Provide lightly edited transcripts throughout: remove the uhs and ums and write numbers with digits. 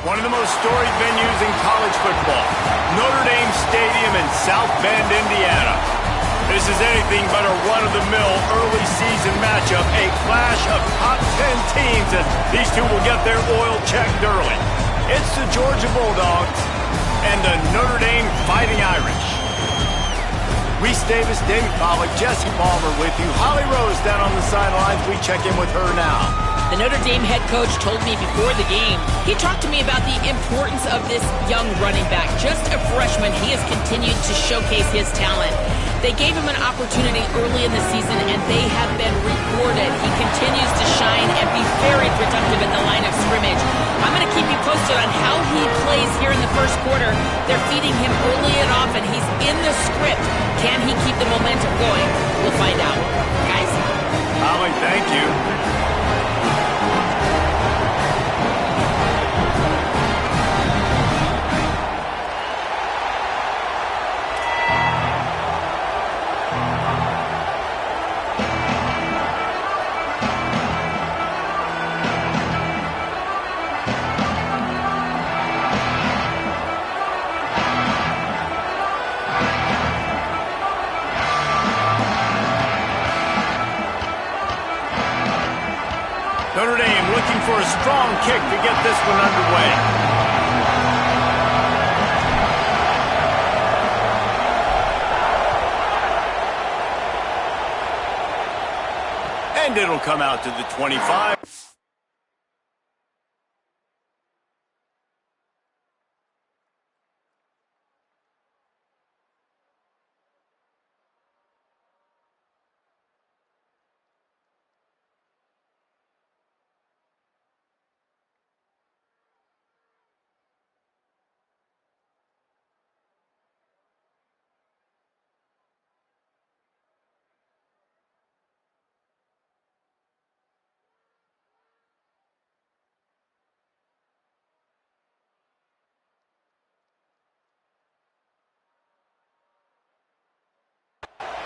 One of the most storied venues in college football, Notre Dame Stadium in South Bend, Indiana. This is anything but a run-of-the-mill early season matchup, a clash of top 10 teams, and these two will get their oil checked early. It's the Georgia Bulldogs and the Notre Dame Fighting Irish. Reese Davis, David Pollack, Jesse Palmer with you. Holly Rose down on the sidelines. We check in with her now. The Notre Dame head coach told me before the game, he talked to me about the importance of this young running back. Just a freshman, he has continued to showcase his talent. They gave him an opportunity early in the season, and they have been rewarded. He continues to shine and be very productive at the line of scrimmage. I'm going to keep you posted on how he plays here in the first quarter. They're feeding him early and often. He's in the script. Can he keep the momentum going? We'll find out. Guys? Holly, thank you. Notre Dame looking for a strong kick to get this one underway. And it'll come out to the 25.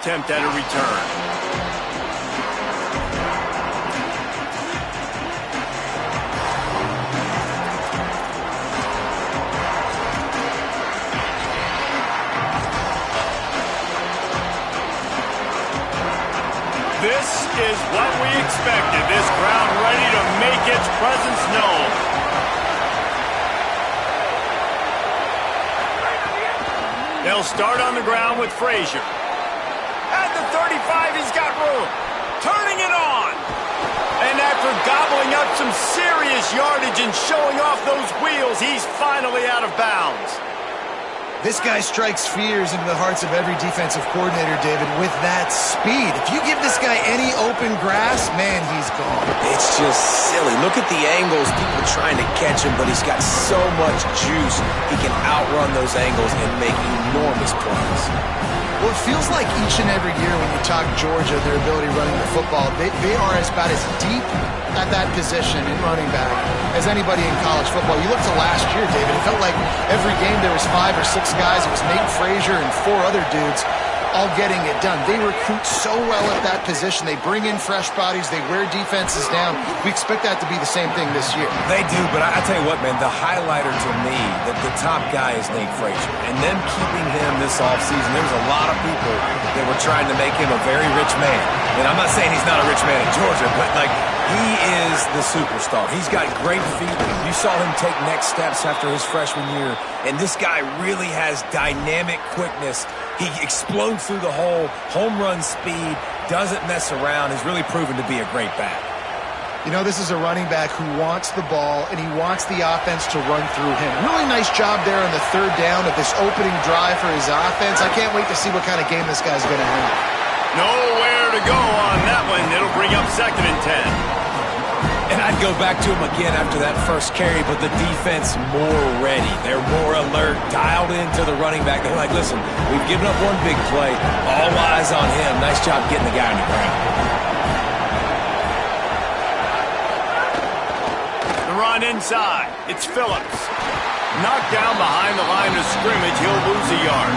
Attempt at a return. This is what we expected. This crowd ready to make its presence known. They'll start on the ground with Frazier. At the 35, he's got room. Turning it on. And after gobbling up some serious yardage and showing off those wheels, he's finally out of bounds. This guy strikes fears into the hearts of every defensive coordinator, David, with that speed. If you give this guy any open grass, man, he's gone. It's just silly. Look at the angles, people trying to catch him, but he's got so much juice. He can outrun those angles and make enormous plays. Well, it feels like each and every year when you talk Georgia, their ability running the football, they are about as deep at that position in running back as anybody in college football. You look to last year, David, it felt like every game there was 5 or 6 guys. It was Nate Frazier and 4 other dudes all getting it done. They recruit so well at that position. They bring in fresh bodies. They wear defenses down. We expect that to be the same thing this year. They do, but I tell you what, man, the highlighter to me, the top guy is Nate Frazier. And them keeping him this offseason, there was a lot of people that were trying to make him a very rich man. And I'm not saying he's not a rich man in Georgia, but, like, He is the superstar. He's got great feet. You saw him take next steps after his freshman year. And this guy really has dynamic quickness. He explodes through the hole, home run speed, doesn't mess around, has really proven to be a great back. You know, this is a running back who wants the ball, and he wants the offense to run through him. Really nice job there on the third down of this opening drive for his offense. I can't wait to see what kind of game this guy's going to have. Nowhere to go on that one. It'll bring up 2nd and 10. And I'd go back to him again after that first carry, but the defense more ready. They're more alert, dialed into the running back. They're like, listen, we've given up one big play. All eyes on him. Nice job getting the guy on the ground. The run inside. It's Phillips. Knocked down behind the line of scrimmage. He'll lose a yard.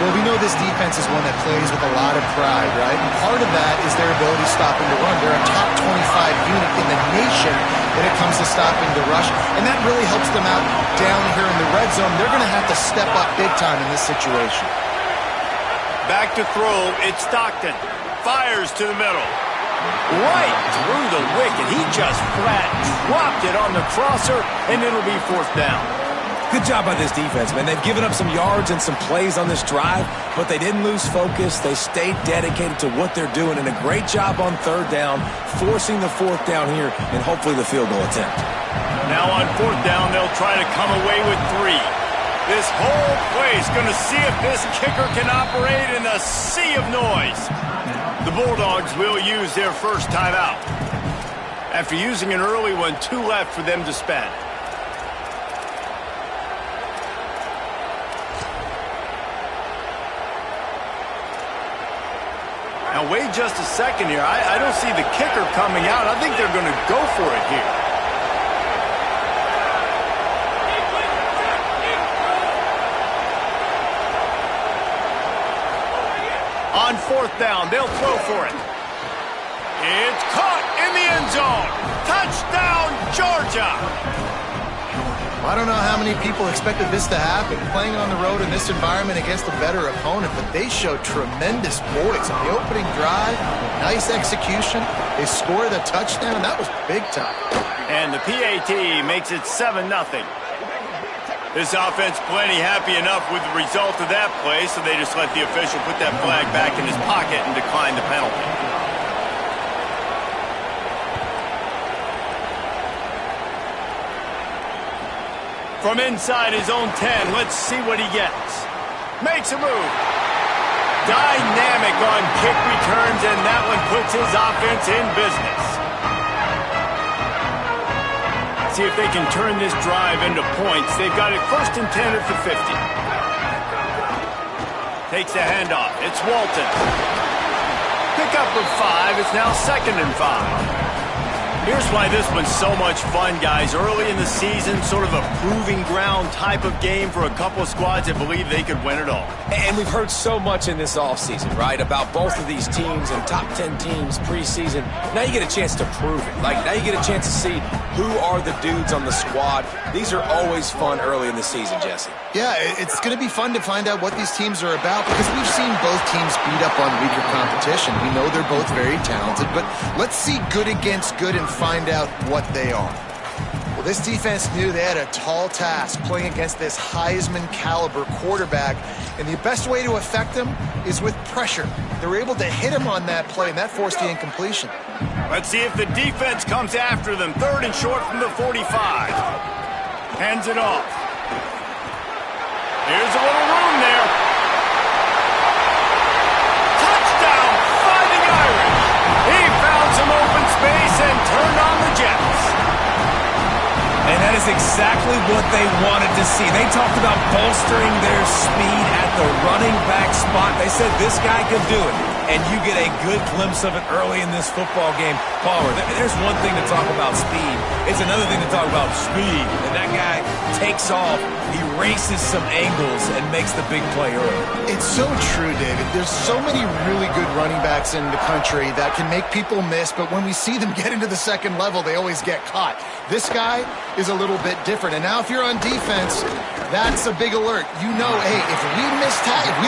Well, we know this defense is one that plays with a lot of pride, right? And part of that is their ability stopping the run. They're a top 25 unit in the nation when it comes to stopping the rush, and that really helps them out down here in the red zone. They're going to have to step up big time in this situation. Back to throw. It's Stockton. Fires to the middle. Right through the wicket. He just flat dropped it on the crosser, and it'll be 4th down. Good job by this defense, man. They've given up some yards and some plays on this drive, but they didn't lose focus. They stayed dedicated to what they're doing, and a great job on 3rd down, forcing the 4th down here, and hopefully the field goal attempt. Now on 4th down, they'll try to come away with 3. This whole place going to see if this kicker can operate in a sea of noise. The Bulldogs will use their first timeout. After using an early one, 2 left for them to spend. Now, wait just a second here. I don't see the kicker coming out. I think they're going to go for it here. On 4th down, they'll throw for it. It's caught in the end zone. Touchdown, Georgia. I don't know how many people expected this to happen, playing on the road in this environment against a better opponent, but they showed tremendous poise on the opening drive. Nice execution. They score the touchdown. That was big time. And the PAT makes it 7-0. This offense plenty happy enough with the result of that play, so they just let the official put that flag back in his pocket and decline the penalty. From inside his own 10, let's see what he gets. Makes a move. Dynamic on kick returns, and that one puts his offense in business. See if they can turn this drive into points. They've got it 1st and 10 at the 50. Takes the handoff. It's Walton. Pick up of 5. It's now 2nd and 5. Here's why this one's so much fun, guys. Early in the season, sort of a proving ground type of game for a couple of squads that believe they could win it all. And we've heard so much in this offseason, right, about both of these teams and top 10 teams preseason. Now you get a chance to prove it. Like, now you get a chance to see who are the dudes on the squad. These are always fun early in the season, Jesse. Yeah, it's going to be fun to find out what these teams are about because we've seen both teams beat up on weaker competition. We know they're both very talented, but let's see good against good and find out what they are. Well, this defense knew they had a tall task playing against this Heisman caliber quarterback, and the best way to affect him is with pressure. They were able to hit him on that play, and that forced the incompletion. Let's see if the defense comes after them. 3rd and short from the 45. Hands it off. Here's a little room there. Touchdown, Fighting Irish. He found some open space and turned on the Jets. And that is exactly what they wanted to see. They talked about bolstering their speed at the running back spot. They said this guy could do it. And you get a good glimpse of it early in this football game. Palmer, there's one thing to talk about speed. It's another thing to talk about speed. And that guy takes off, he races some angles, and makes the big play early. It's so true, David. There's so many really good running backs in the country that can make people miss, but when we see them get into the second level, they always get caught. This guy is a little bit different. And now if you're on defense, That's a big alert. You know, hey, if we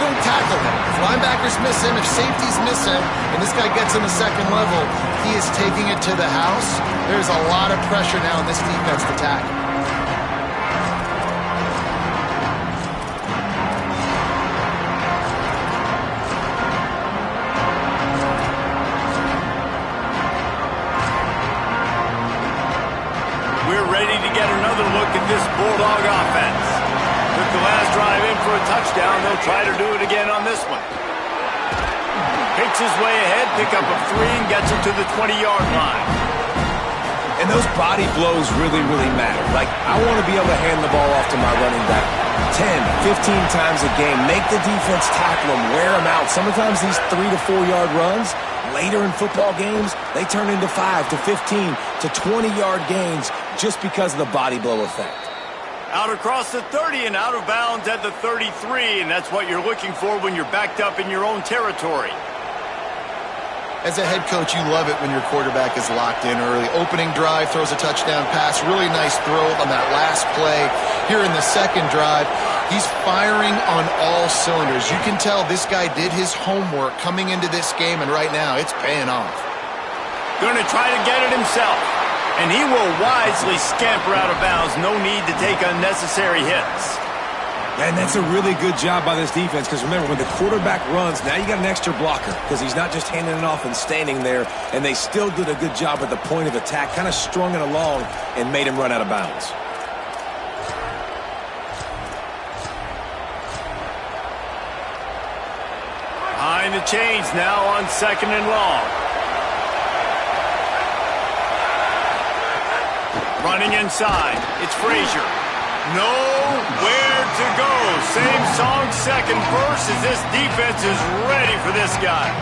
don't tackle him, if linebackers miss him, if safeties miss him, and this guy gets in the second level, he is taking it to the house. There's a lot of pressure now in this defense to tackle. We're ready to get another look at this Bulldog offense. Took the last drive in for a touchdown. They'll try to do it again on this one. Picks his way ahead, pick up of 3, and gets it to the 20-yard line. And those body blows really, really matter. Like, I want to be able to hand the ball off to my running back 10, 15 times a game. Make the defense tackle him, wear him out. Sometimes these 3 to 4 yard runs, later in football games, they turn into 5 to 15 to 20-yard gains just because of the body blow effect. Out across the 30 and out of bounds at the 33, and that's what you're looking for when you're backed up in your own territory. As a head coach, you love it when your quarterback is locked in early. Opening drive, throws a touchdown pass. Really nice throw on that last play. Here in the second drive, he's firing on all cylinders. You can tell this guy did his homework coming into this game, and right now it's paying off. Going to try to get it himself. And he will wisely scamper out of bounds. No need to take unnecessary hits. And that's a really good job by this defense, because remember, when the quarterback runs, now you got an extra blocker, because he's not just handing it off and standing there, and they still did a good job at the point of attack, kind of strung it along and made him run out of bounds. Behind the chains now on 2nd and long. Running inside, it's Frazier. Nowhere to go. Same song, second verse, as this defense is ready for this guy.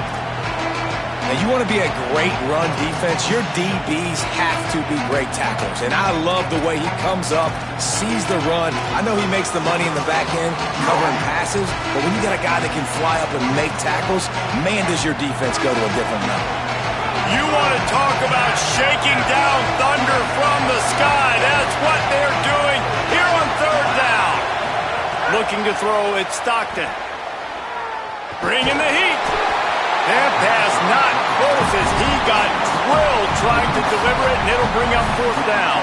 Now, you want to be a great run defense, your DBs have to be great tacklers. And I love the way he comes up, sees the run. I know he makes the money in the back end, covering passes, but when you got a guy that can fly up and make tackles, man, does your defense go to a different level. You want to talk about shaking down thunder from the sky. That's what they're doing here on 3rd down. Looking to throw, it's Stockton. Bringing the heat. That pass not close as he got drilled trying to deliver it, and it'll bring up 4th down.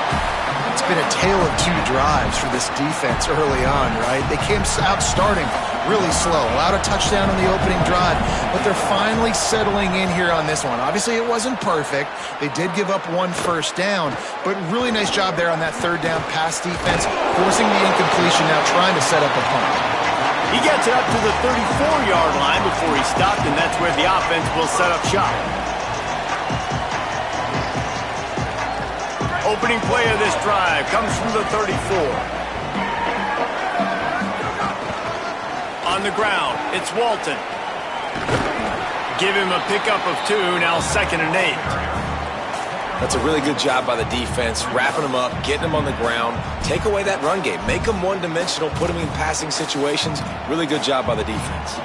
It's been a tale of 2 drives for this defense early on, right? They came out starting really slow, allowed a touchdown on the opening drive, but they're finally settling in here on this one. Obviously, it wasn't perfect. They did give up 1 first down, but really nice job there on that 3rd down pass defense, forcing the incompletion now, trying to set up a punt. He gets it up to the 34-yard line before he stopped, and that's where the offense will set up shop. Opening play of this drive comes from the 34. On the ground, it's Walton. Give him a pickup of 2, now 2nd and 8. That's a really good job by the defense, wrapping them up, getting them on the ground, take away that run game, make them one-dimensional, put them in passing situations. Really good job by the defense.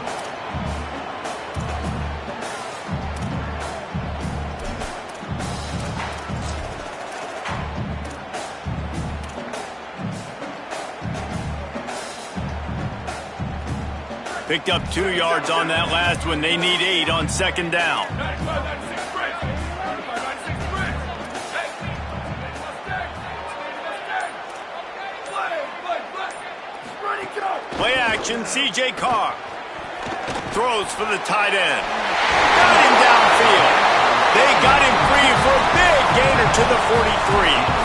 Picked up 2 yards on that last one. They need 8 on 2nd down. Play action, C.J. Carr. Throws for the tight end. Got him downfield. They got him free for a big gainer to the 43.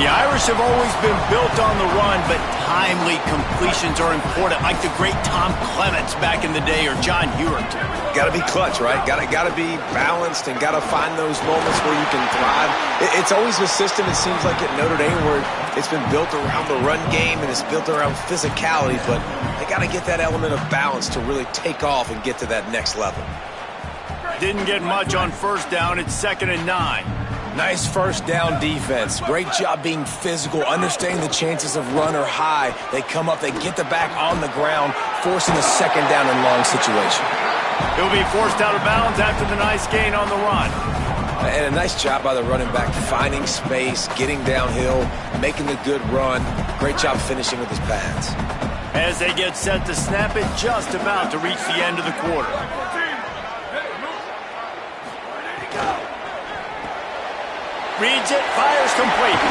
The Irish have always been built on the run, but timely completions are important, like the great Tom Clements back in the day or John Hewart. Got to be clutch, right? Got to be balanced and got to find those moments where you can thrive. It's always a system, it seems like, at Notre Dame where it's been built around the run game and it's built around physicality, but they got to get that element of balance to really take off and get to that next level. Didn't get much on 1st down. It's 2nd and 9. Nice 1st down defense. Great job being physical, understanding the chances of run are high. They come up, they get the back on the ground, forcing a 2nd down and long situation. He'll be forced out of bounds after the nice gain on the run. And a nice job by the running back, finding space, getting downhill, making the good run. Great job finishing with his pads. As they get set to snap it, just about to reach the end of the quarter. Reads it, fires complete.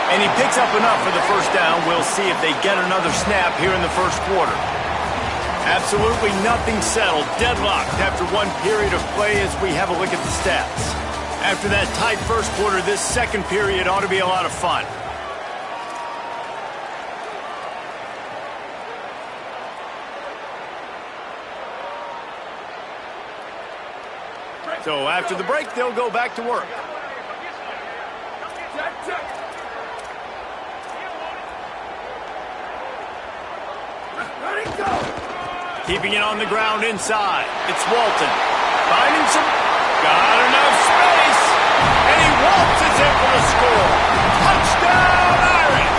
And he picks up enough for the first down. We'll see if they get another snap here in the first quarter. Absolutely nothing settled. Deadlocked after one period of play as we have a look at the stats. After that tight first quarter, this second period ought to be a lot of fun. So after the break, they'll go back to work. Keeping it on the ground inside. It's Walton. Finding some... Got enough space. And he waltzes in for the score. Touchdown, Irish!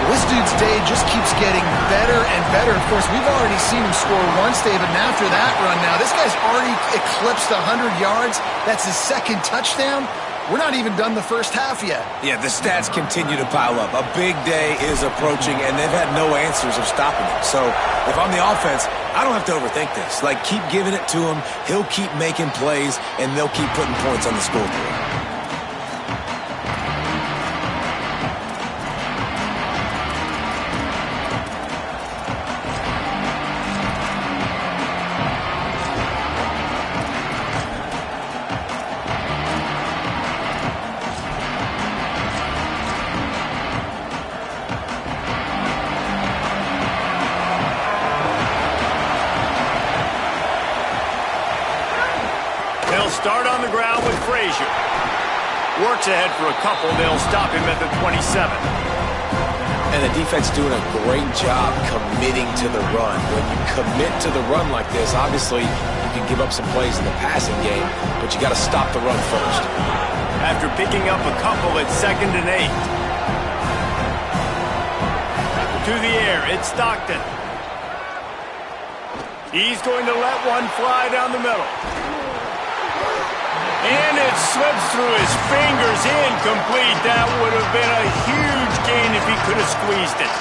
This dude's day just keeps getting better and better. Of course, we've already seen him score once, David, and after that run now, this guy's already eclipsed 100 yards. That's his second touchdown. We're not even done the first half yet. Yeah, the stats continue to pile up. A big day is approaching, and they've had no answers of stopping it. So if I'm the offense, I don't have to overthink this. Like, keep giving it to him. He'll keep making plays, and they'll keep putting points on the scoreboard. Start on the ground with Frazier. Works ahead for a couple. They'll stop him at the 27. And the defense doing a great job committing to the run. When you commit to the run like this, obviously you can give up some plays in the passing game, but you got to stop the run first. After picking up a couple at 2nd and 8. To the air, it's Stockton. He's going to let one fly down the middle. And it slips through his fingers, incomplete. That would have been a huge gain if he could have squeezed it.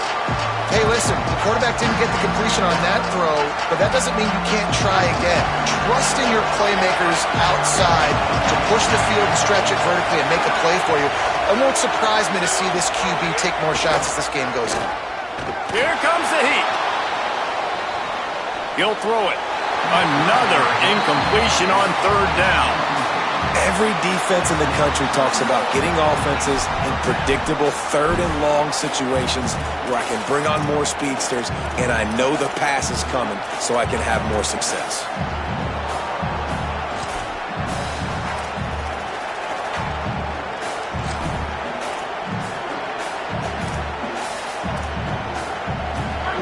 Hey, listen, the quarterback didn't get the completion on that throw, but that doesn't mean you can't try again. Trusting your playmakers outside to push the field and stretch it vertically and make a play for you. It won't surprise me to see this QB take more shots as this game goes on. Here comes the heat. He'll throw it. Another incompletion on 3rd down. Every defense in the country talks about getting offenses in predictable 3rd and long situations where I can bring on more speedsters and I know the pass is coming so I can have more success.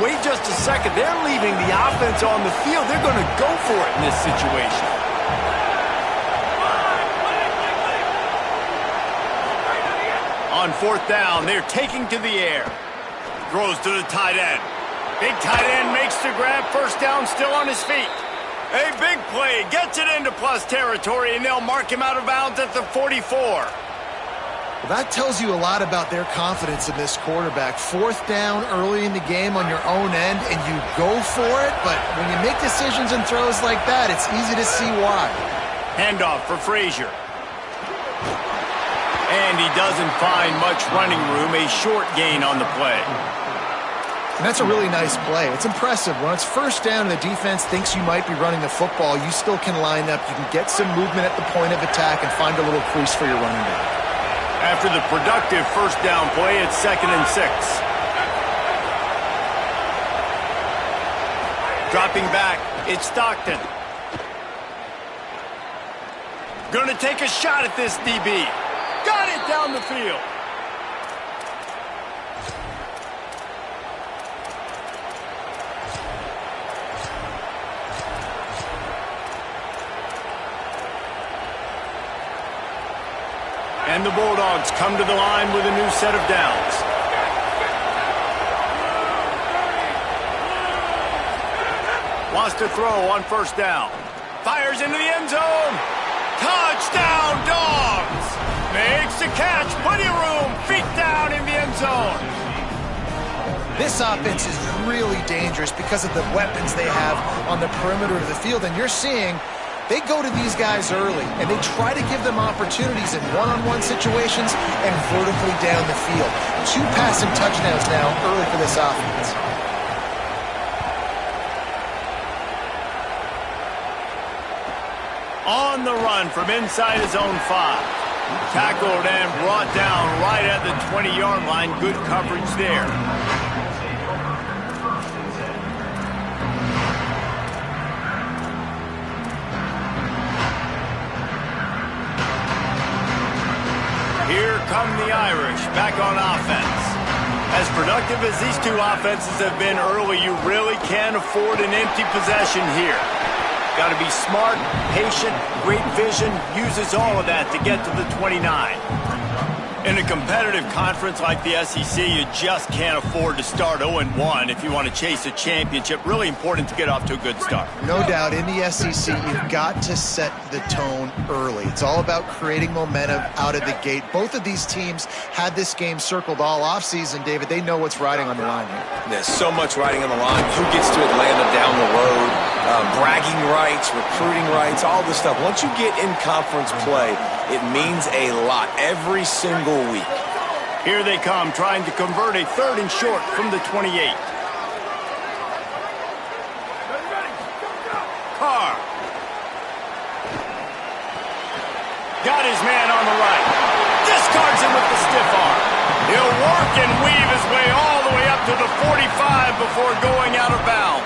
Wait just a second. They're leaving the offense on the field. They're going to go for it in this situation. On 4th down, they're taking to the air. Throws to the tight end. Big tight end makes the grab. First down, still on his feet. A big play. Gets it into plus territory, and they'll mark him out of bounds at the 44. Well, that tells you a lot about their confidence in this quarterback. 4th down early in the game on your own end, and you go for it, but when you make decisions and throws like that, it's easy to see why. Handoff for Frazier. And he doesn't find much running room, a short gain on the play. And that's a really nice play. It's impressive. When it's 1st down and the defense thinks you might be running the football, you still can line up. You can get some movement at the point of attack and find a little crease for your running back. After the productive 1st down play, it's 2nd and 6. Dropping back, it's Stockton. Gonna take a shot at this DB. Got it down the field. And the Bulldogs come to the line with a new set of downs. Wants to throw on 1st down. Fires into the end zone. Touchdown, Dogs! Makes the catch. Plenty of room. Feet down in the end zone. This offense is really dangerous because of the weapons they have on the perimeter of the field, and you're seeing they go to these guys early, and they try to give them opportunities in one-on-one situations and vertically down the field. 2 passing touchdowns now early for this offense. On the run from inside his own 5. Tackled and brought down right at the 20-yard line. Good coverage there. Here come the Irish back on offense. As productive as these two offenses have been early, you really can't afford an empty possession here. Got to be smart, patient, great vision, uses all of that to get to the 29. In a competitive conference like the SEC, you just can't afford to start 0-1 if you want to chase a championship. Really important to get off to a good start. No doubt, in the SEC, you've got to set the tone early. It's all about creating momentum out of the gate. Both of these teams had this game circled all offseason, David. They know what's riding on the line here. There's so much riding on the line. Who gets to Atlanta down the road? Bragging rights, recruiting rights, all this stuff. Once you get in conference play, it means a lot every single week. Here they come, trying to convert a 3rd and short from the 28. Carr. Got his man on the right. Discards him with the stiff arm. He'll work and weave his way all the way up to the 45 before going out of bounds.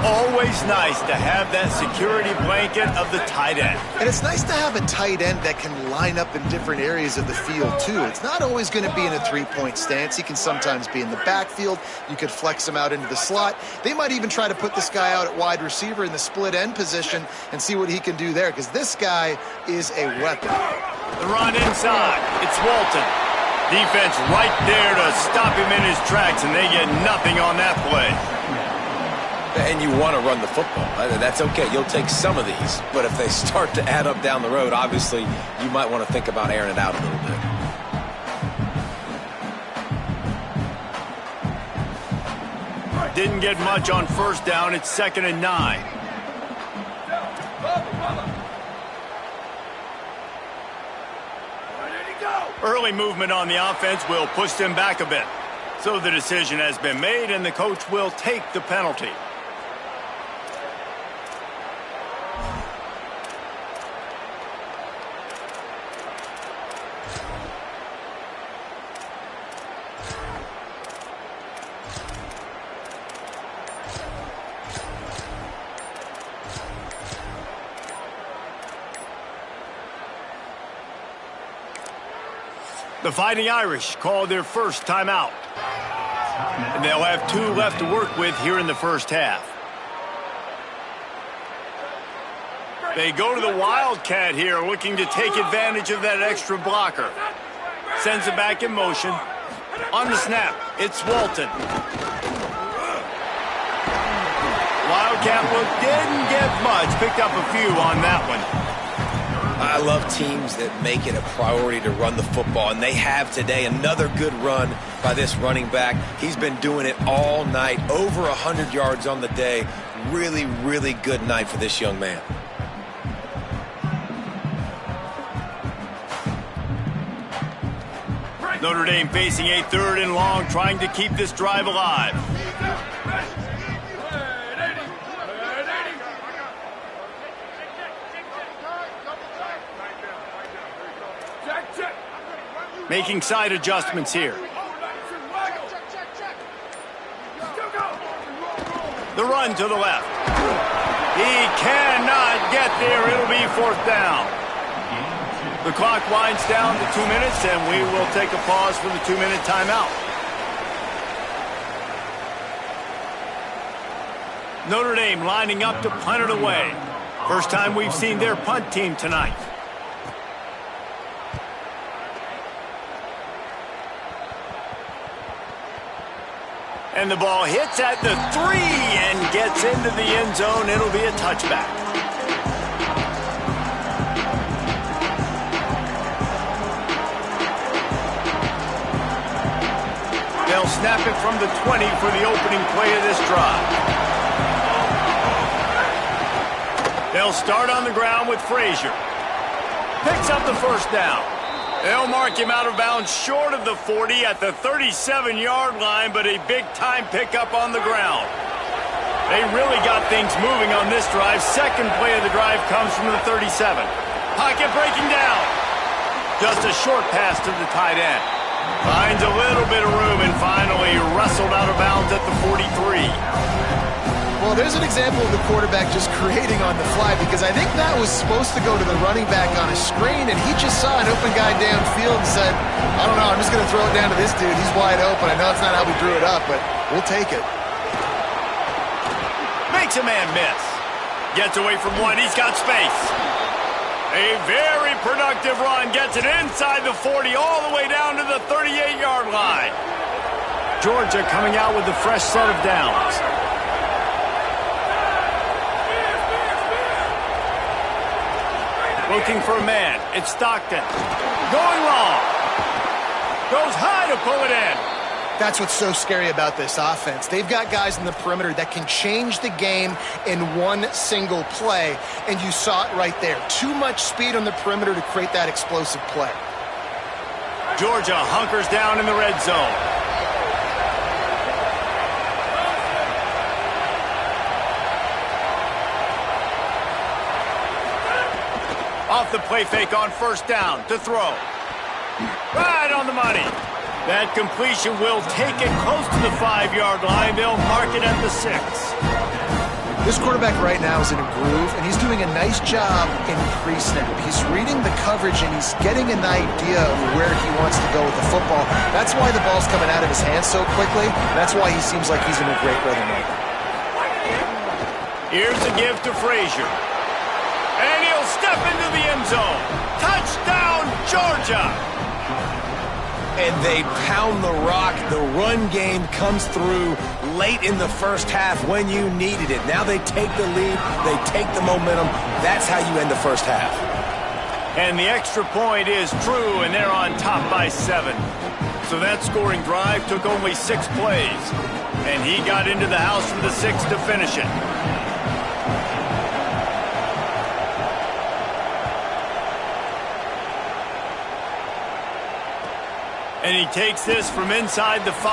Always nice to have that security blanket of the tight end. And it's nice to have a tight end that can line up in different areas of the field, too. It's not always going to be in a 3-point stance. He can sometimes be in the backfield. You could flex him out into the slot. They might even try to put this guy out at wide receiver in the split end position and see what he can do there, because this guy is a weapon. The run inside. It's Walton. Defense right there to stop him in his tracks, and they get nothing on that play. And you want to run the football. That's okay. You'll take some of these. But if they start to add up down the road, obviously, you might want to think about airing it out a little bit. Didn't get much on 1st down. It's 2nd and 9. Early movement on the offense will push them back a bit. So the decision has been made, and the coach will take the penalty. The Fighting Irish called their first timeout. And they'll have 2 left to work with here in the 1st half. They go to the Wildcat here, looking to take advantage of that extra blocker. Sends it back in motion. On the snap, it's Walton. Wildcat look didn't get much. Picked up a few on that one. I love teams that make it a priority to run the football, and they have today. Another good run by this running back. He's been doing it all night, over 100 yards on the day. Really, really good night for this young man. Notre Dame facing a 3rd and long, trying to keep this drive alive. Making side adjustments here. The run to the left. He cannot get there. It'll be 4th down. The clock winds down to 2 minutes, and we will take a pause for the 2-minute timeout. Notre Dame lining up to punt it away. First time we've seen their punt team tonight. And the ball hits at the 3 and gets into the end zone. It'll be a touchback. snap it from the 20 for the opening play of this drive. They'll start on the ground with Frazier. Picks up the first down. They'll mark him out of bounds short of the 40 at the 37-yard line, but a big-time pickup on the ground. They really got things moving on this drive. Second play of the drive comes from the 37. Pocket breaking down. Just a short pass to the tight end. Finds a little bit of room and finally wrestled out of bounds at the 43. Well, there's an example of the quarterback just creating on the fly, because I think that was supposed to go to the running back on a screen, and he just saw an open guy downfield and said, I don't know, I'm just going to throw it down to this dude. He's wide open. I know it's not how we drew it up, but we'll take it. Makes a man miss. Gets away from one. He's got space. A very productive run. Gets it inside the 40 all the way down to the 38-yard line. Georgia coming out with a fresh set of downs. Looking for a man. It's Stockton. Going long. Goes high to pull it in. That's what's so scary about this offense. They've got guys in the perimeter that can change the game in one single play, and you saw it right there. Too much speed on the perimeter to create that explosive play. Georgia hunkers down in the red zone. Off the play fake on first down to throw. Right on the money. That completion will take it close to the 5-yard line. They'll mark it at the 6. This quarterback right now is in a groove, and he's doing a nice job in pre-snap. He's reading the coverage, and he's getting an idea of where he wants to go with the football. That's why the ball's coming out of his hands so quickly. That's why he seems like he's in a great rhythm right now. Here's the give to Frazier. And he'll step into the end zone. Touchdown, Georgia! And they pound the rock. The run game comes through late in the first half when you needed it. Now they take the lead. They take the momentum. That's how you end the first half. And the extra point is true, and they're on top by 7. So that scoring drive took only 6 plays. And he got into the house for the 6 to finish it. And he takes this from inside the 5.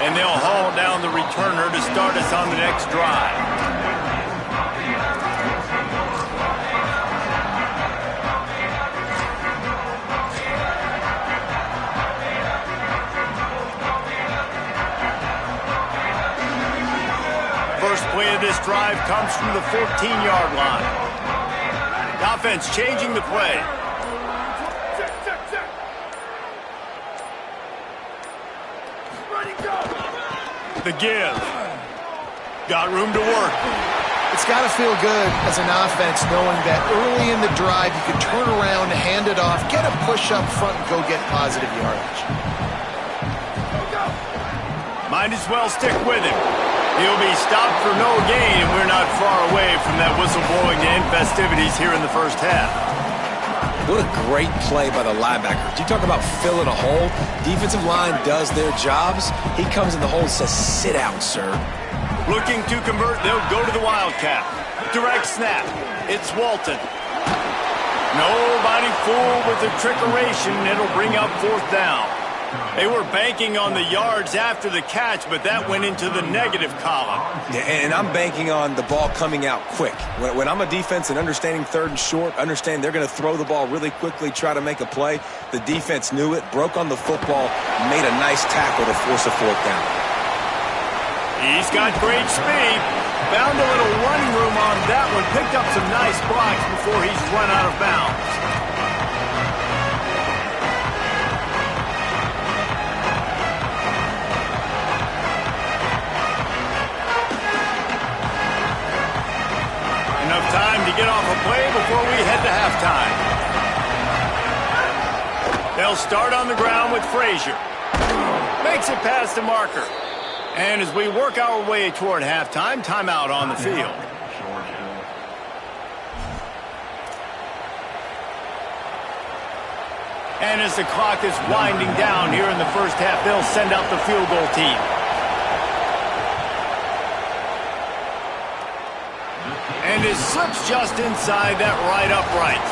And they'll haul down the returner to start us on the next drive. First play of this drive comes from the 14-yard line. The offense changing the play. The give. Got room to work. It's got to feel good as an offense knowing that early in the drive you can turn around, hand it off, get a push up front, and go get positive yardage. Might as well stick with him. He'll be stopped for no gain, and we're not far away from that whistle blowing to end festivities here in the first half. What a great play by the linebacker. You talk about filling a hole. Defensive line does their jobs. He comes in the hole and says, sit out, sir. Looking to convert, they'll go to the Wildcat. Direct snap. It's Walton. Nobody fooled with the trickeration. It'll bring up 4th down. They were banking on the yards after the catch, but that went into the negative column. Yeah, and I'm banking on the ball coming out quick. When I'm a defense and understanding 3rd and short, understand they're going to throw the ball really quickly, try to make a play. The defense knew it, broke on the football, made a nice tackle to force a 4th down. He's got great speed. Found a little running room on that one. Picked up some nice blocks before he's run out of bounds. Time to get off a play before we head to halftime. They'll start on the ground with Frazier. Makes it past the marker. And as we work our way toward halftime, timeout on the field. And as the clock is winding down here in the first half, they'll send out the field goal team. And it slips just inside that right upright.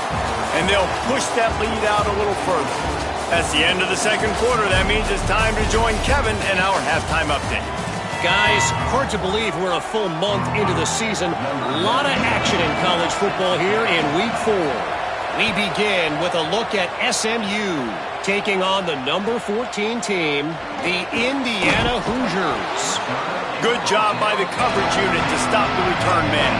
And they'll push that lead out a little further. That's the end of the second quarter. That means it's time to join Kevin in our halftime update. Guys, hard to believe we're a full month into the season. A lot of action in college football here in Week 4. We begin with a look at SMU taking on the number 14 team, the Indiana Hoosiers. Good job by the coverage unit to stop the return man.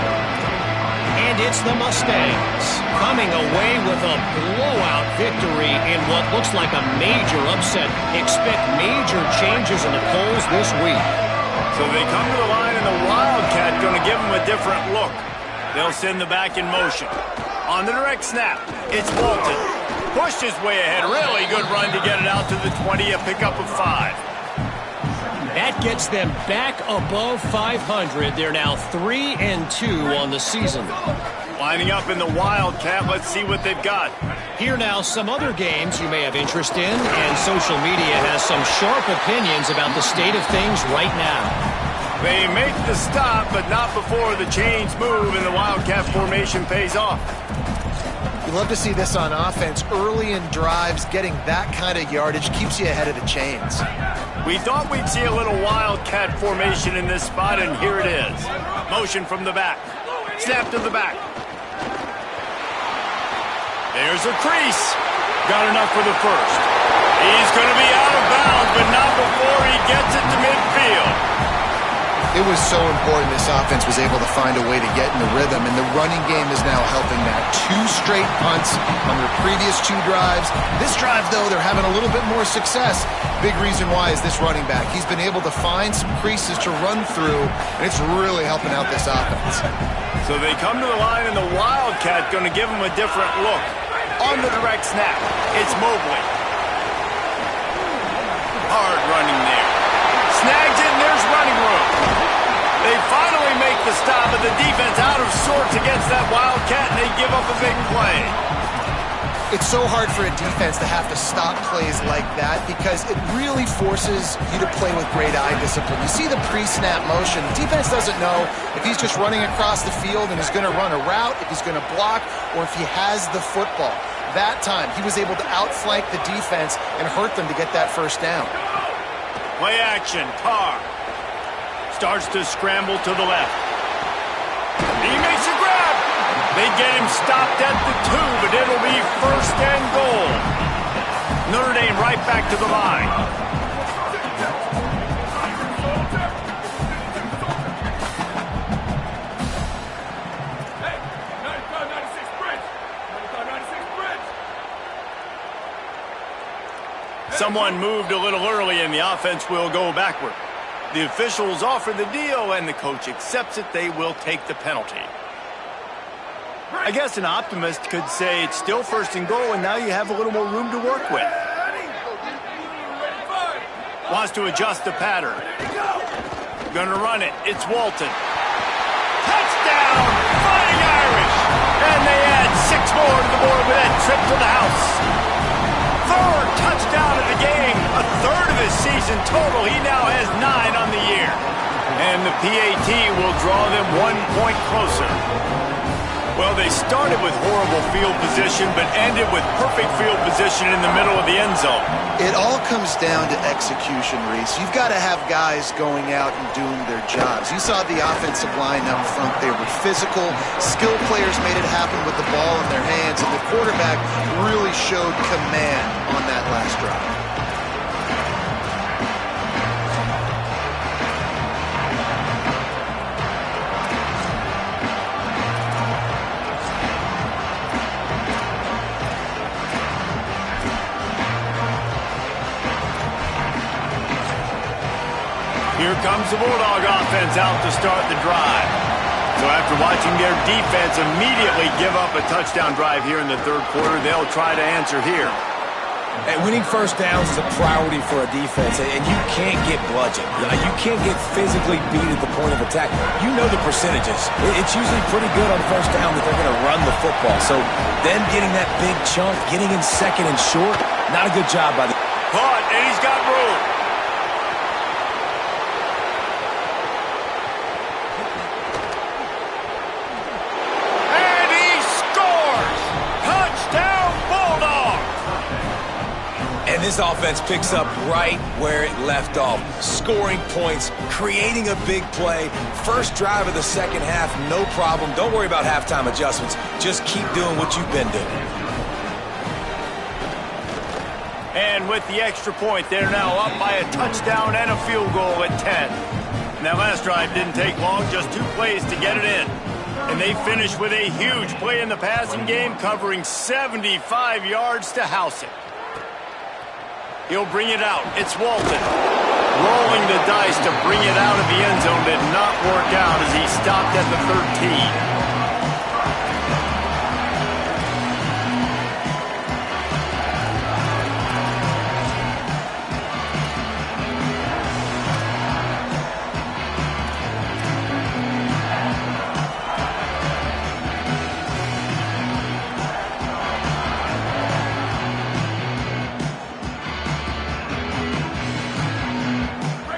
And it's the Mustangs coming away with a blowout victory in what looks like a major upset. Expect major changes in the polls this week. So they come to the line, and the Wildcat going to give them a different look. They'll send the back in motion. On the direct snap, it's Walton. Pushed his way ahead. Really good run to get it out to the 20, a pickup of 5. That gets them back above 500. They're now 3-2 on the season. Lining up in the Wildcat, let's see what they've got. Here now, some other games you may have interest in, and social media has some sharp opinions about the state of things right now. They make the stop, but not before the chains move and the Wildcat formation pays off. You love to see this on offense. Early in drives, getting that kind of yardage keeps you ahead of the chains. We thought we'd see a little Wildcat formation in this spot, and here it is. Motion from the back. Snap to the back. There's a crease. Got enough for the first. He's going to be out of bounds, but not before he gets it to midfield. It was so important this offense was able to find a way to get in the rhythm, and the running game is now helping that. 2 straight punts on their previous 2 drives. This drive, though, they're having a little bit more success. Big reason why is this running back. He's been able to find some creases to run through, and it's really helping out this offense. So they come to the line, and the Wildcat going to give them a different look. On the direct snap, it's Mobley. Hard running there. Snags it, and there's running room. They finally make the stop, but the defense out of sorts against that Wildcat, and they give up a big play. It's so hard for a defense to have to stop plays like that because it really forces you to play with great eye discipline. You see the pre-snap motion. The defense doesn't know if he's just running across the field and is going to run a route, if he's going to block, or if he has the football. That time, he was able to outflank the defense and hurt them to get that first down. Play action, Carr. Starts to scramble to the left. He makes a grab. They get him stopped at the 2, but it'll be first and goal. Notre Dame right back to the line. Someone moved a little early, and the offense will go backward. The officials offer the deal, and the coach accepts it. They will take the penalty. I guess an optimist could say it's still first and goal, and now you have a little more room to work with. Wants to adjust the pattern. Gonna run it. It's Walton. Touchdown! Fighting Irish! And they add 6 more to the board with that trip to the house. 3rd touchdown of the game, a 3rd of his season total. He now has 9 on the year. And the PAT will draw them 1 point closer. Well, they started with horrible field position, but ended with perfect field position in the middle of the end zone. It all comes down to execution, Reese. You've got to have guys going out and doing their jobs. You saw the offensive line up front. They were physical. Skilled players made it happen with the ball in their hands, and the quarterback really showed command on that last drive. Here comes the Bulldog offense out to start the drive. So after watching their defense immediately give up a touchdown drive here in the 3rd quarter, they'll try to answer here. Hey, winning first downs is a priority for a defense, and you can't get bludgeoned. You can't get physically beat at the point of attack. You know the percentages. It's usually pretty good on first down that they're going to run the football. So them getting that big chunk, getting in second and short, not a good job by the... Caught, and he's got room. And he scores! Touchdown, Bulldog! And this offense picks up right where it left off. Scoring points, creating a big play. First drive of the second half, no problem. Don't worry about halftime adjustments. Just keep doing what you've been doing. And with the extra point, they're now up by a touchdown and a field goal at 10. And that last drive didn't take long, just 2 plays to get it in. And they finished with a huge play in the passing game, covering 75 yards to house it. He'll bring it out. It's Walton. Rolling the dice to bring it out of the end zone did not work out as he stopped at the 13.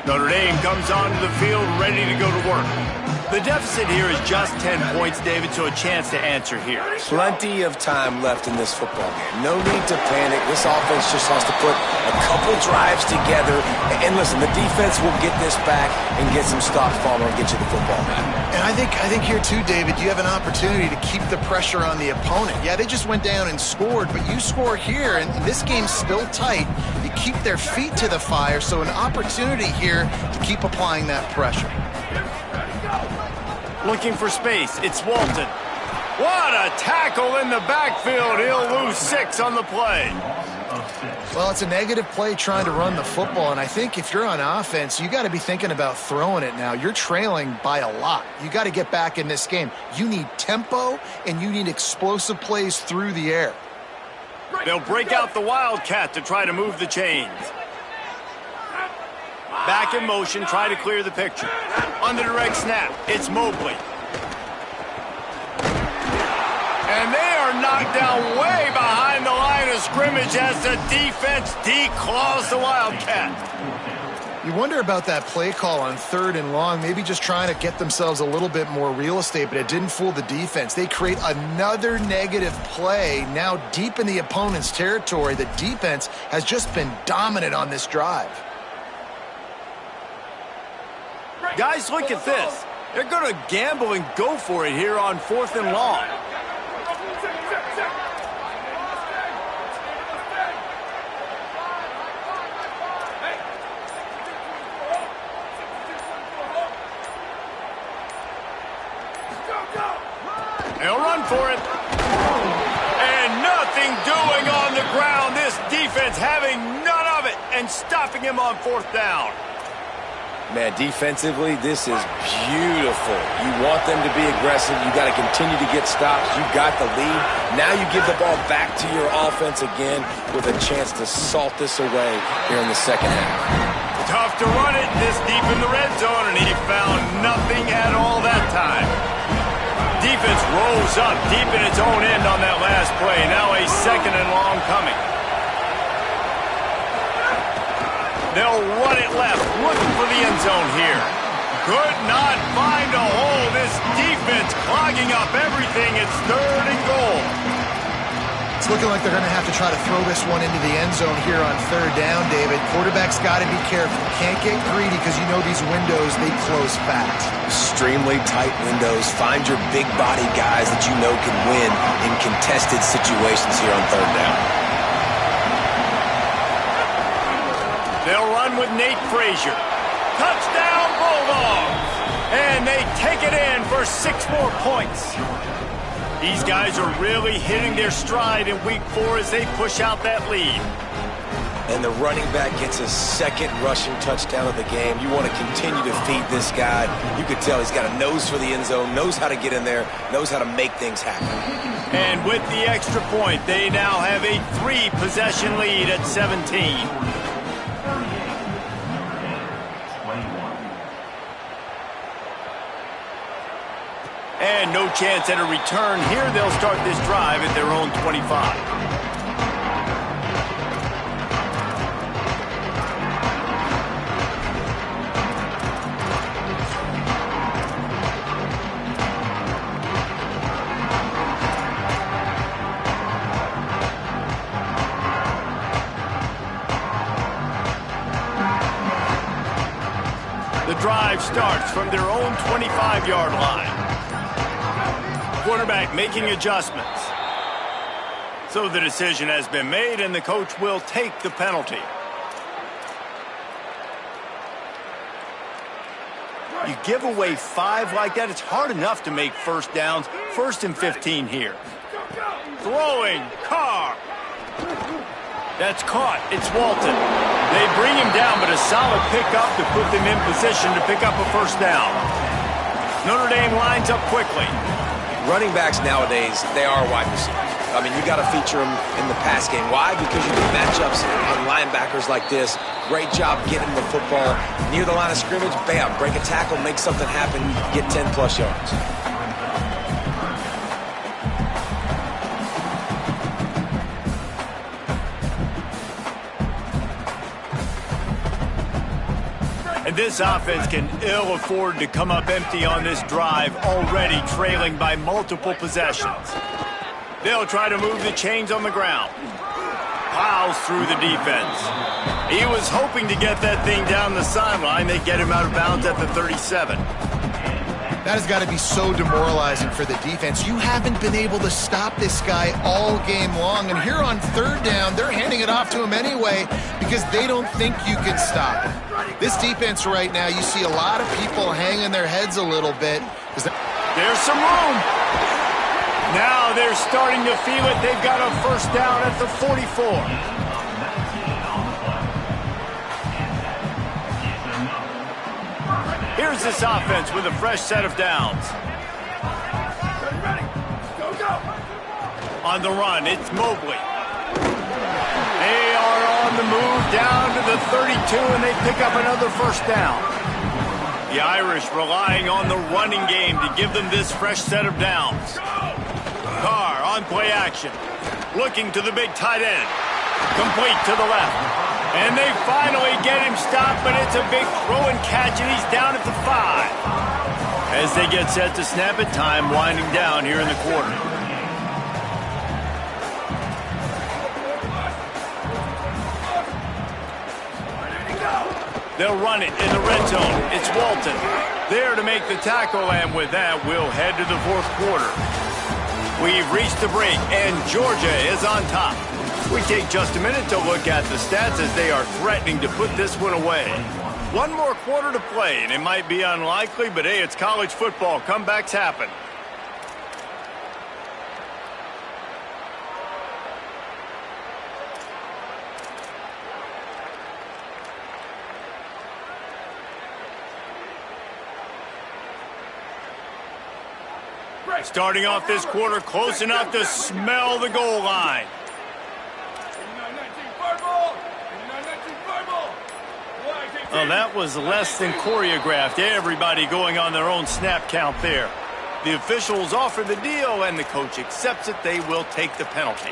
Notre Dame comes onto the field ready to go to work. The deficit here is just 10 points, David, so a chance to answer here. Plenty of time left in this football game. No need to panic. This offense just has to put a couple drives together. And listen, the defense will get this back and get some stops falling and get you the football back. And I think here too, David, you have an opportunity to keep the pressure on the opponent. Yeah, they just went down and scored, but you score here, and this game's still tight. You keep their feet to the fire, so an opportunity here to keep applying that pressure. Looking for space. It's Walton. What a tackle in the backfield. He'll lose 6 on the play. Well, it's a negative play trying to run the football, and I think if you're on offense, you got to be thinking about throwing it now. You're trailing by a lot. You got to get back in this game. You need tempo, and you need explosive plays through the air. They'll break out the Wildcat to try to move the chains. Back in motion, try to clear the picture. On the direct snap, it's Mobley. And they are knocked down way behind the line of scrimmage as the defense declaws the Wildcat. You wonder about that play call on 3rd and long, maybe just trying to get themselves a little bit more real estate, but it didn't fool the defense. They create another negative play now deep in the opponent's territory. The defense has just been dominant on this drive. Guys, look at this. They're going to gamble and go for it here on 4th and long. They'll run for it. And nothing doing on the ground. This defense having none of it and stopping him on 4th down. Man, defensively, this is beautiful. You want them to be aggressive. You got to continue to get stops. You got the lead. Now you give the ball back to your offense again with a chance to salt this away here in the second half. Tough to run it this deep in the red zone, and he found nothing at all that time. Defense rolls up deep in its own end on that last play. Now a 2nd and long coming. They'll run it left, looking for the end zone here. Could not find a hole. This defense clogging up everything. It's 3rd and goal. It's looking like they're going to have to try to throw this one into the end zone here on 3rd down, David. Quarterback's got to be careful. Can't get greedy because you know these windows, they close fast. Extremely tight windows. Find your big body guys that you know can win in contested situations here on 3rd down. They'll run with Nate Frazier. Touchdown, Bulldogs! And they take it in for 6 more points. These guys are really hitting their stride in Week 4 as they push out that lead. And the running back gets his 2nd rushing touchdown of the game. You want to continue to feed this guy. You could tell he's got a nose for the end zone, knows how to get in there, knows how to make things happen. And with the extra point, they now have a 3-possession lead at 17. And no chance at a return here. They'll start this drive at their own 25. The drive starts from their own 25-yard line. Quarterback making adjustments. So the decision has been made, and the coach will take the penalty. You give away 5 like that, it's hard enough to make first downs. 1st and 15 here. Throwing, Carr. That's caught. It's Walton. They bring him down, but a solid pickup to put them in position to pick up a first down. Notre Dame lines up quickly. Running backs nowadays, they are wide receivers. I mean, you got to feature them in the pass game. Why? Because you do matchups on linebackers like this. Great job getting the football near the line of scrimmage. Bam, break a tackle, make something happen, get 10-plus yards. And this offense can ill afford to come up empty on this drive, already trailing by multiple possessions. They'll try to move the chains on the ground. Plows through the defense. He was hoping to get that thing down the sideline. They get him out of bounds at the 37. That has got to be so demoralizing for the defense. You haven't been able to stop this guy all game long. And here on 3rd down, they're handing it off to him anyway because they don't think you can stop him. This defense right now, you see a lot of people hanging their heads a little bit. There's some room. Now they're starting to feel it. They've got a first down at the 44. Here's this offense with a fresh set of downs. On the run, it's Mobley. They are on the move down to the 32, and they pick up another first down. The Irish relying on the running game to give them this fresh set of downs. Carr on play action. Looking to the big tight end. Complete to the left. And they finally get him stopped, but it's a big throw and catch, and he's down at the 5. As they get set to snap it, time winding down here in the quarter. They'll run it in the red zone. It's Walton there to make the tackle, and with that, we'll head to the 4th quarter. We've reached the break, and Georgia is on top. We take just a minute to look at the stats as they are threatening to put this one away. One more quarter to play, and it might be unlikely, but hey, it's college football. Comebacks happen. Starting off this quarter close enough to smell the goal line. Well, that was less than choreographed. Everybody going on their own snap count there. The officials offer the deal, and the coach accepts it. They will take the penalty.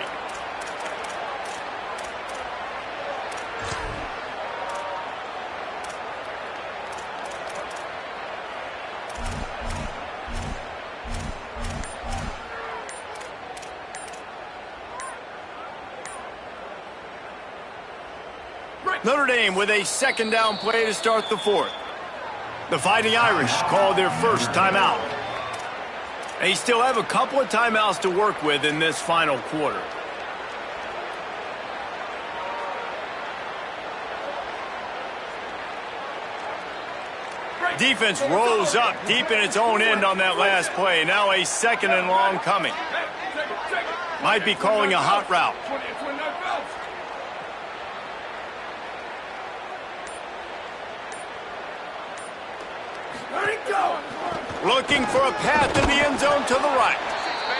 Notre Dame with a 2nd down play to start the 4th. The Fighting Irish call their first timeout. They still have a couple of timeouts to work with in this final quarter. Defense rose up deep in its own end on that last play. Now a 2nd and long coming. Might be calling a hot route. Looking for a path to the end zone to the right.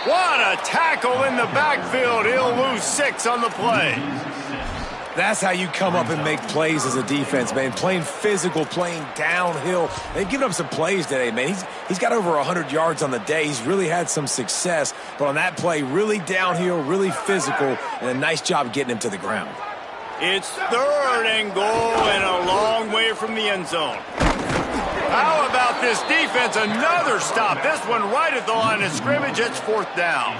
What a tackle in the backfield. He'll lose 6 on the play. That's how you come up and make plays as a defense, man. Playing physical, playing downhill. They've given up some plays today, man. He's got over 100 yards on the day. He's really had some success. But on that play, really downhill, really physical, and a nice job getting him to the ground. It's 3rd and goal and a long way from the end zone. How about this defense? Another stop. This one right at the line of scrimmage. It's 4th down.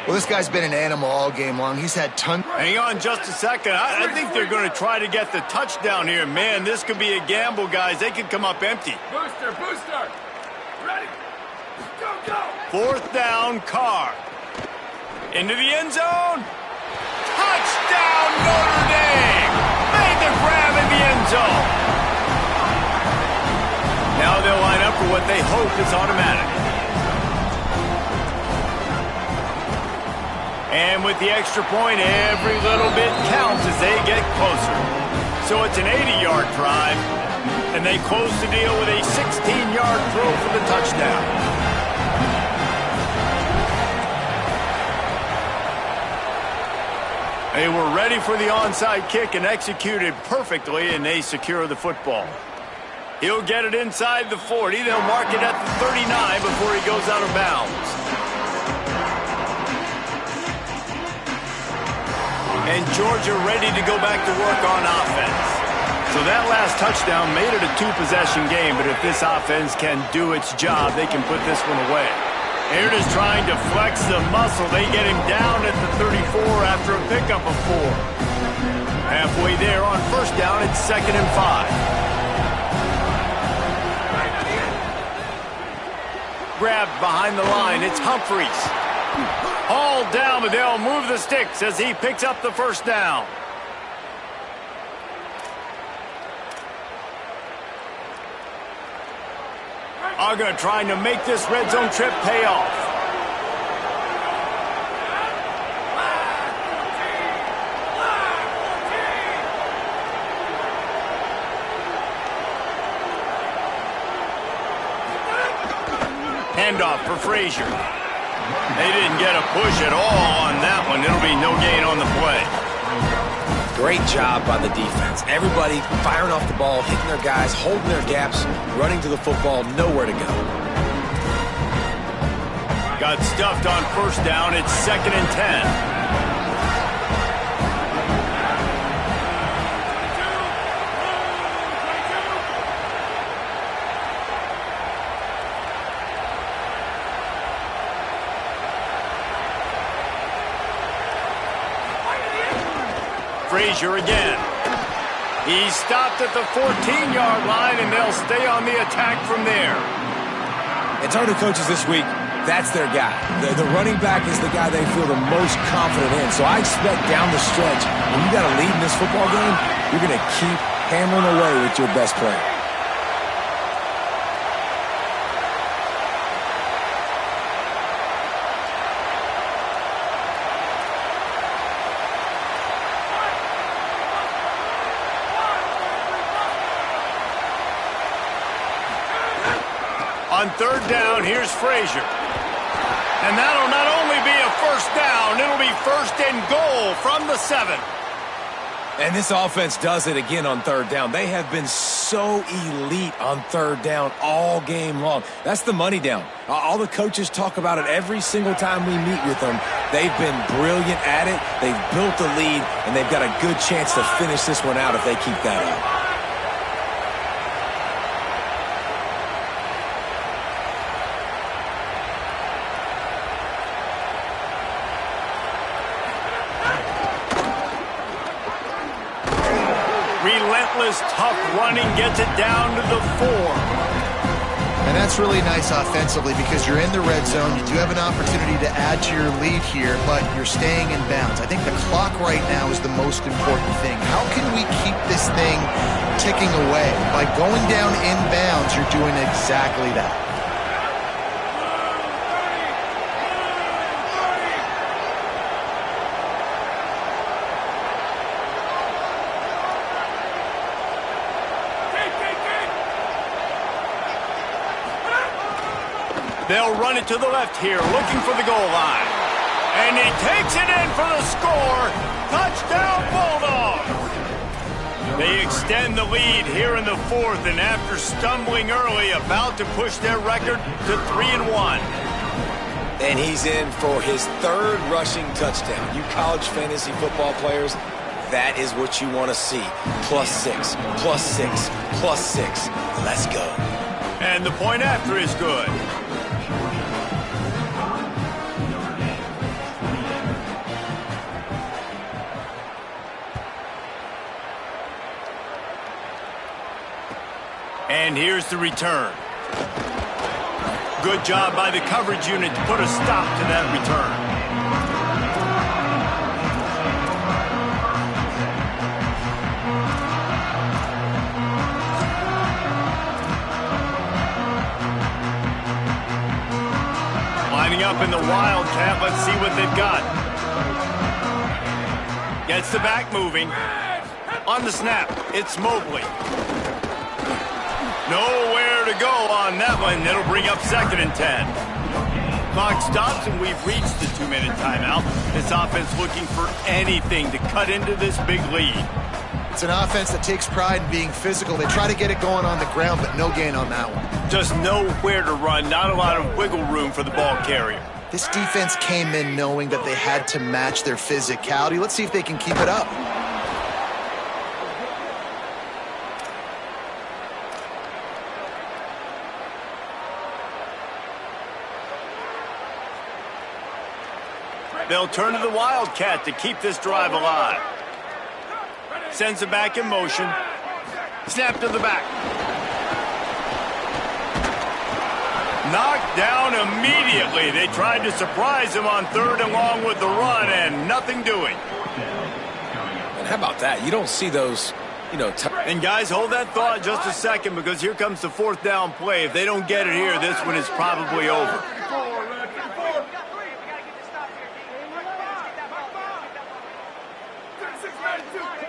Well, this guy's been an animal all game long. He's had tons. Hang on just a second. I think they're going to try to get the touchdown here. Man, this could be a gamble, guys. They could come up empty. Booster. Ready. Go. 4th down, Carr. Into the end zone. Touchdown, Notre Dame. Made the grab in the end zone. Now they'll line up for what they hope is automatic. And with the extra point, every little bit counts as they get closer. So it's an 80-yard drive, and they close the deal with a 16-yard throw for the touchdown. They were ready for the onside kick and executed perfectly, and they secure the football. He'll get it inside the 40. They'll mark it at the 39 before he goes out of bounds. And Georgia ready to go back to work on offense. So that last touchdown made it a 2-possession game, but if this offense can do its job, they can put this one away. They're just trying to flex the muscle. They get him down at the 34 after a pickup of 4. Halfway there on 1st down, it's 2nd and 5. Grabbed behind the line, it's Humphreys. All down, but they'll move the sticks as he picks up the 1st down. Uga trying to make this red zone trip pay off. Handoff for Frazier. They didn't get a push at all on that one. It'll be no gain on the play. Great job by the defense. Everybody firing off the ball, hitting their guys, holding their gaps, running to the football, nowhere to go. Got stuffed on 1st down. It's 2nd and 10. Frazier again. He's stopped at the 14-yard line, and they'll stay on the attack from there. And talking to coaches this week, that's their guy. The running back is the guy they feel the most confident in. So I expect down the stretch, when you got a lead in this football game, you're going to keep hammering away with your best player. On 3rd down, here's Frazier. And that'll not only be a 1st down, it'll be 1st and goal from the 7. And this offense does it again on 3rd down. They have been so elite on 3rd down all game long. That's the money down. All the coaches talk about it every single time we meet with them. They've been brilliant at it. They've built a lead, and they've got a good chance to finish this one out if they keep that up. Tough running gets it down to the 4. And that's really nice offensively because you're in the red zone. You do have an opportunity to add to your lead here, but you're staying in bounds. I think the clock right now is the most important thing. How can we keep this thing ticking away? By going down in bounds, you're doing exactly that. They'll run it to the left here, looking for the goal line. And he takes it in for the score. Touchdown, Bulldogs! They extend the lead here in the fourth, and after stumbling early, about to push their record to 3-1. And he's in for his third rushing touchdown. You college fantasy football players, that is what you want to see. +6, +6, +6. Let's go. And the point after is good. And here's the return. Good job by the coverage unit to put a stop to that return. Lining up in the Wildcat. Let's see what they've got. Gets the back moving. On the snap, it's Mobley. Nowhere to go on that one. It'll bring up 2nd and 10. Clock stops, and we've reached the 2-minute timeout. This offense looking for anything to cut into this big lead. It's an offense that takes pride in being physical. They try to get it going on the ground, but no gain on that one. Just nowhere to run. Not a lot of wiggle room for the ball carrier. This defense came in knowing that they had to match their physicality. Let's see if they can keep it up. They'll turn to the Wildcat to keep this drive alive. Sends it back in motion. Snap to the back. Knocked down immediately. They tried to surprise him on 3rd and long with the run, and nothing doing. And how about that? You don't see those, And guys, hold that thought just a second, because here comes the 4th down play. If they don't get it here, this one is probably over.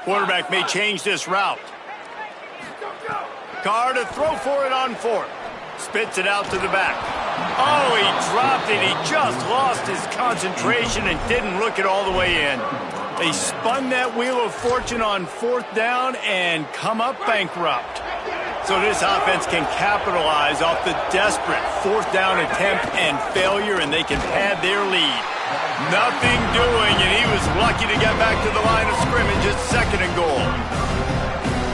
Quarterback may change this route. Carr to throw for it on 4th. Spits it out to the back. Oh, he dropped it. He just lost his concentration and didn't look it all the way in. They spun that wheel of fortune on 4th down and come up bankrupt. So this offense can capitalize off the desperate 4th down attempt and failure, and they can pad their lead. Nothing doing, and he was lucky to get back to the line of scrimmage at 2nd and goal.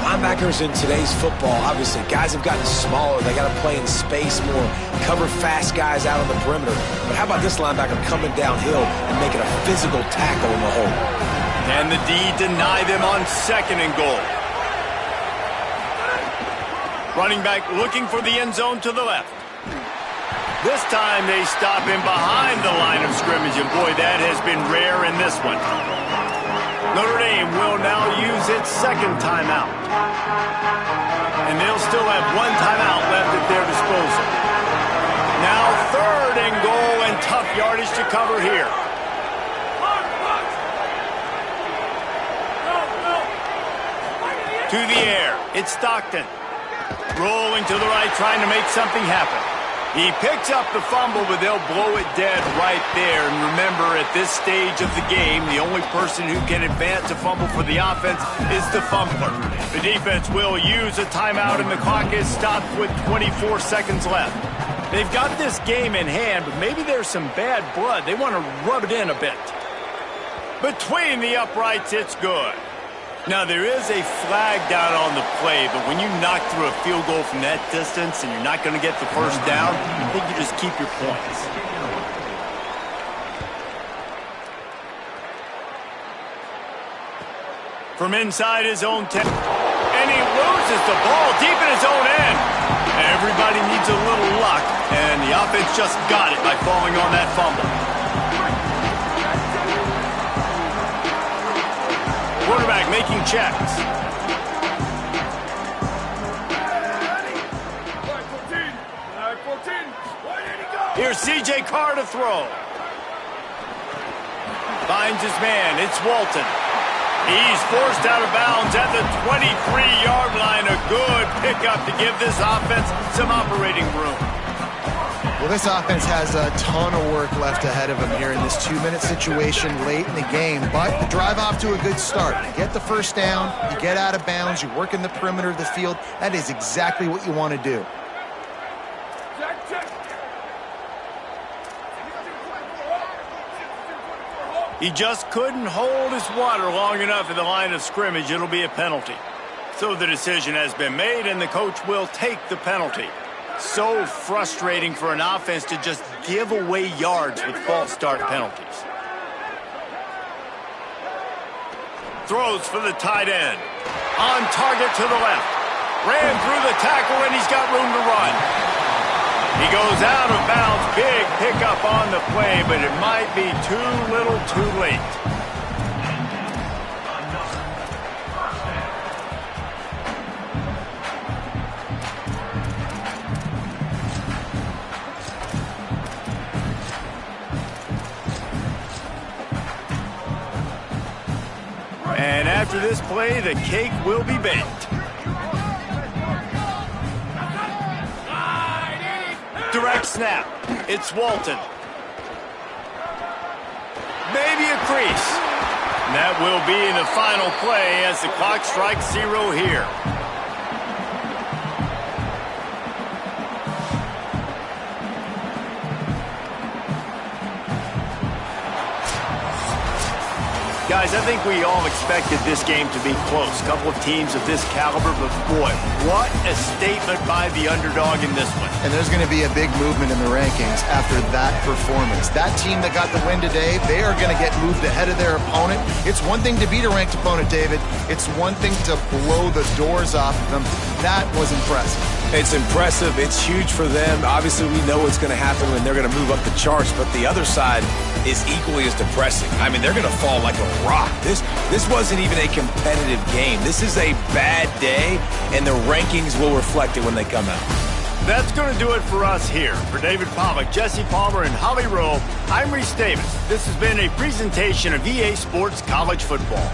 Linebackers in today's football, obviously, guys have gotten smaller. They got to play in space more, cover fast guys out on the perimeter. But how about this linebacker coming downhill and making a physical tackle in the hole? And the D deny them on 2nd and goal. Running back looking for the end zone to the left. This time they stop him behind the line of scrimmage, and boy, that has been rare in this one. Notre Dame will now use its 2nd timeout. And they'll still have 1 timeout left at their disposal. Now 3rd and goal, and tough yardage to cover here. To the air, it's Stockton. Rolling to the right, trying to make something happen. He picks up the fumble, but they'll blow it dead right there. And remember, at this stage of the game, the only person who can advance a fumble for the offense is the fumbler. The defense will use a timeout, and the clock is stopped with 24 seconds left. They've got this game in hand, but maybe there's some bad blood. They want to rub it in a bit. Between the uprights, it's good. Now, there is a flag down on the play, but when you knock through a field goal from that distance and you're not going to get the 1st down, I think you just keep your points. From inside his own 10, and he loses the ball deep in his own end. Everybody needs a little luck, and the offense just got it by falling on that fumble. Quarterback making checks. Here's C.J. Carr to throw. Finds his man. It's Walton. He's forced out of bounds at the 23-yard line. A good pickup to give this offense some operating room. Well, this offense has a ton of work left ahead of them here in this 2-minute situation late in the game. But the drive off to a good start. You get the first down, you get out of bounds, you work in the perimeter of the field. That is exactly what you want to do. He just couldn't hold his water long enough at the line of scrimmage. It'll be a penalty. So the decision has been made, and the coach will take the penalty. So frustrating for an offense to just give away yards with false start penalties. Throws for the tight end. On target to the left. Ran through the tackle, and he's got room to run. He goes out of bounds. Big pickup on the play, but it might be too little too late. And after this play, the cake will be baked. Direct snap. It's Walton. Maybe a crease. And that will be in the final play as the clock strikes 0 here. Guys, I think we all expected this game to be close. A couple of teams of this caliber, but boy, what a statement by the underdog in this one. And there's going to be a big movement in the rankings after that performance. That team that got the win today, they are going to get moved ahead of their opponent. It's one thing to beat a ranked opponent, David. It's one thing to blow the doors off of them. That was impressive. It's impressive. It's huge for them. Obviously, we know what's going to happen when they're going to move up the charts, but the other side is equally as depressing. I mean, they're going to fall like a rock. This wasn't even a competitive game. This is a bad day, and the rankings will reflect it when they come out. That's going to do it for us here. For David Pollack, Jesse Palmer, and Holly Rowe, I'm Reese Davis. This has been a presentation of EA Sports College Football.